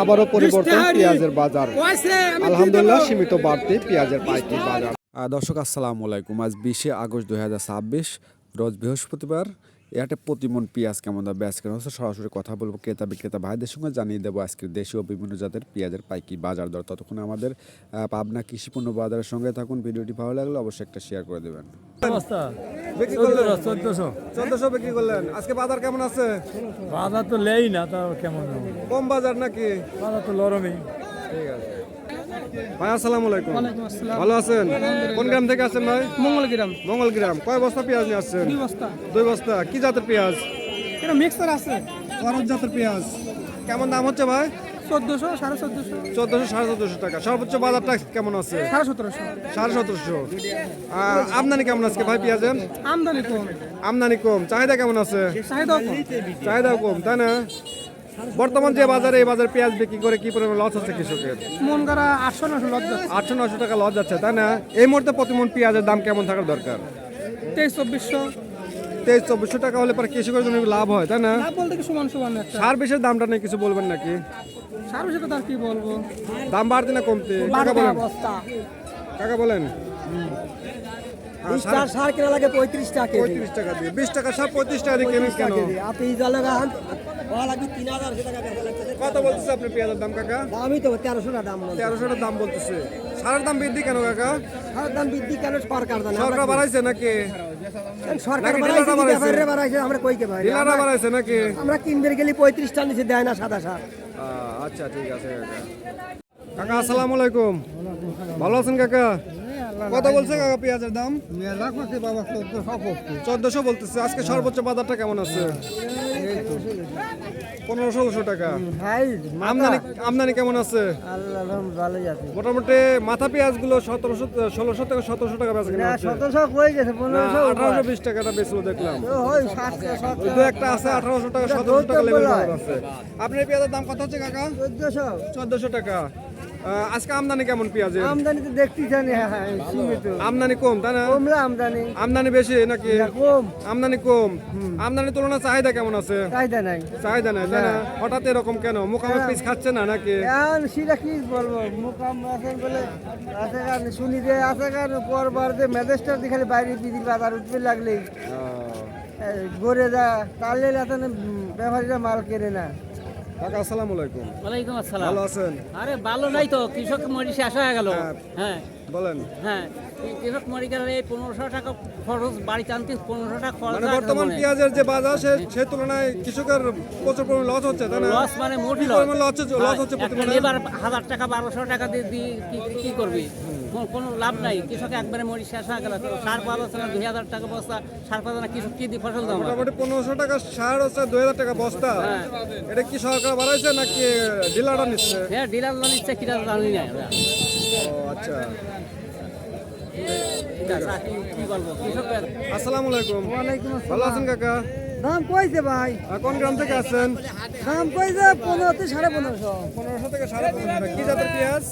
আবারও পরিবর্তন পেঁয়াজের বাজার। আলহামদুলিল্লাহ সীমিত বাড়তি পেঁয়াজের পাইকারি বাজার। দর্শক আসসালামু আলাইকুম। আজ 20 আগস্ট 2026 রোজ বৃহস্পতিবার। এহাটে প্রতিমন পেঁয়াজ কেমন দাম বেচা কেনা হচ্ছে সরাসরি কথা বলবো ক্রেতা বিক্রেতা ভাইদের সঙ্গে, জানিয়ে দেবো আজকের দেশীয় ও বিভিন্ন জাতের পেঁয়াজের পাইকারি বাজার দর। ততক্ষণ আমাদের পাবনা কৃষি পণ্য বাজারের সঙ্গে থাকুন। ভিডিওটি ভালো লাগলে অবশ্যই একটা শেয়ার করে দেবেন। বিক্রি করলেন 1400 বিক্রি করলেন। আজকে বাজার কেমন আছে? বাজার তো লেই না, তাও কেমন কম বাজার নাকি? বাজার তো লরমই। ঠিক আছে ভাই, আসসালামু আলাইকুম। ভালো আছেন? কোন গ্রাম থেকে আসছেন ভাই? মঙ্গলগ্রাম। কয় বস্তা পেঁয়াজ নিয়ে আসছেন? 2 বস্তা। কি জাতের পেঁয়াজ? এটা মিক্সার আছে। খরচ জাতের পেঁয়াজ। কেমন দাম হচ্ছে ভাই? 1400 1450 1400 1450 টাকা। সর্বোচ্চ বাজারটা কেমন আছে? 1750 1750। আমদানি কেমন আজকে ভাই পেঁয়াজের? আমদানি কম। আমদানি কম। চাহিদা কেমন আছে? চাহিদাও কম। চাহিদাও কম, তাই না? বর্তমান যে বাজারে, এই বাজারে পেঁয়াজ বিক্রি করে কি পরিমাণ লস হচ্ছে কৃষকের? মন করা 800 লস যাচ্ছে। 800-900 টাকা লস যাচ্ছে, তাই না? এই মুহূর্তে প্রতি মণ পেঁয়াজের দাম কেমন থাকার দরকার? 23-2400। 23-2400 টাকা হলে পরে কৃষকের জন্য লাভ হয়, তাই না? লাভ বলতে কি সমান সমান একটা। সার বিষয়ের দামটা নিয়ে কিছু বলবেন নাকি? সার বিষয়ে তো আর কি বলবো। দাম বাড়তে না কমতে? কাকা বলেন, অবস্থা। কাকা বলেন। 20 টাকা সার কেনা লাগে 35 টাকা। 35 টাকা দিয়ে 20 টাকা সার 35 টাকা দিয়ে কেনেন কেন? আপনি ইজাল লাগান ওয়া লাগবে 3000 টাকা বেচা লাগতেছে। কত বলতেছে আপনি পেঁয়াজের দাম কাকা? দামই তো 1300 টাকা দাম বলে। 1300 টাকা দাম বলতেছে। সারের দাম বৃদ্ধি কেন কাকা? সারের দাম বৃদ্ধি কেন সরকার জানে? সরকার বাড়াইছে নাকি? সরকার নাকি বাড়াইছে, ডিলাররা ব্যাপারীরা বাড়াইছে, আমরা কই কে ভাই? ডিলাররা বাড়াইছে নাকি? আমরা কিনতে গেলে 35 টাকা নিচে দেয় না সাদা সার। আচ্ছা ঠিক আছে কাকা। কাকা আসসালামু আলাইকুম। ভালো আছেন কাকা? কত বলছে কাকা পেঁয়াজের দাম? 1400 বলতেছে। আজকে সর্বোচ্চ বাজারটা কেমন আছে? 1500-1600 টাকা। ভাই আমদানি কেমন আছে? আল্লাহ ভালোই আছে। মোটামুটি মাথা পেঁয়াজ গুলো 1600 থেকে 1700 টাকা বেচা কেনা হচ্ছে। 1700 কই গেছে, 1500 1820 টাকাটা বেচলো দেখলাম। ওই 700 ওই দু একটা আছে 1800 টাকা 1700 টাকা লেভেল আছে। আপনার পেঁয়াজের দাম কত হচ্ছে কাকা? 1400 টাকা। আজকে আমদানি কেমন পেঁয়াজের? আমদানি তো দেখতেই জানি, হ্যাঁ সীমিত। আমদানি কম, তাই না? কমলা আমদানি। আমদানি বেশি নাকি? কম। আমদানি কম। আমদানির তুলনায় চাহিদা কেমন আছে? চাহিদা নাই। চাহিদা নাই, তাই না? হঠাৎ এরকম কেন? মোকামে পিস খাচ্ছে না নাকি? এখন সেটা কি বলবো, মোকাম আছেন বলে আছে কারণ শুনি যে আছে কারণ পরবার যে ম্যাজিস্ট্রেট খালি বাইরে বিদির বাজার উঠতে লাগলেই গড়ে যা তাহলে এখন ব্যাপারীরা মাল কেনে না। কাকা আসসালামু আলাইকুম। ওয়ালাইকুম আসসালাম। ভালো আছেন? আরে ভালো নাই তো, কৃষক মরি শেষ হয়ে গেল। হ্যাঁ বলেন। হ্যাঁ, কৃষক মরি গেল। এই 1500 টাকা খরচ, বাড়ি টানতে 1500 টাকা খরচ। মানে বর্তমান পেঁয়াজের যে বাজার সেই তুলনায় কৃষকের প্রচুর পরিমাণ লস হচ্ছে, তাই না? লস মানে মোটি কি পরিমাণ লস হচ্ছে প্রতিদিন? এবার 1000 টাকা 1200 টাকা দিয়ে কি করবি? কোনো লাভ নাই। কৃষক একবারে মরি শেষ হয়ে গেল। সার পাওয়া যাচ্ছে না, 2000 টাকা বস্তা সার পাওয়া না। কৃষক কি দিয়ে ফসল দাম? মোটামুটি 1500 টাকা সার হচ্ছে 2000 টাকা বস্তা। এটা কি সরকার বাড়াইছে নাকি ডিলাররা নিচ্ছে? হ্যাঁ, ডিলার নিচ্ছে, কিনা জানি না। ও আচ্ছা। কি বলবো কৃষকের। আসসালামু আলাইকুম। ওয়ালাইকুম আসসালাম। ভালো আছেন কাকা? দাম কইছে ভাই? কোন গ্রাম থেকে আছেন? দাম কইছে 15 থেকে 1550। 1500 থেকে 1550 টাকা। কি জাতের পেঁয়াজ?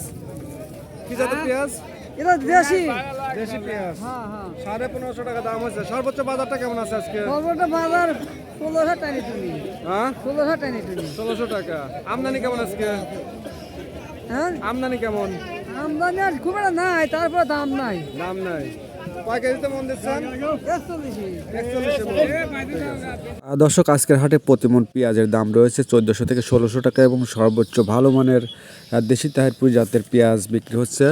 কি জাতের পেঁয়াজ? এটা দেশি। দেশি পেঁয়াজ। হ্যাঁ হ্যাঁ। 1550 টাকা দাম হচ্ছে। সর্বোচ্চ বাজারটা কেমন আছে আজকে? সর্বটা বাজার 1600 টাকা তুমি। হ্যাঁ 1600 টাকা তুমি। 1600 টাকা। আমদানি কেমন আজকে? হ্যাঁ আমদানি কেমন? আমদানি আর খুব একটা নাই, তারপর দাম নাই। দাম নাই। কয় কেজিতে মন দিচ্ছেন? 41 দর্শক, আজকের হাটে প্রতিমন পেঁয়াজের দাম রয়েছে 1400 থেকে 1600 টাকা এবং সর্বোচ্চ ভালো মানের দেশি তাহিরপুর জাতের পেঁয়াজ বিক্রি হচ্ছে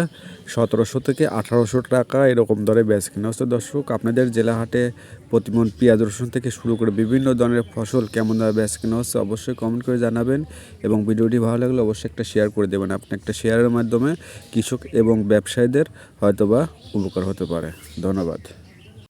1700 থেকে 1800 টাকা এরকম দরে বেচা কেনা হচ্ছে। দর্শক, আপনাদের জেলা হাটে প্রতিমন পেঁয়াজ রসুন থেকে শুরু করে বিভিন্ন ধরনের ফসল কেমন দরে বেচা কেনা হচ্ছে অবশ্যই কমেন্ট করে জানাবেন এবং ভিডিওটি ভালো লাগলে অবশ্যই একটা শেয়ার করে দেবেন। আপনি একটা শেয়ারের মাধ্যমে কৃষক এবং ব্যবসায়ীদের হয়তোবা উপকার হতে পারে। ধন্যবাদ।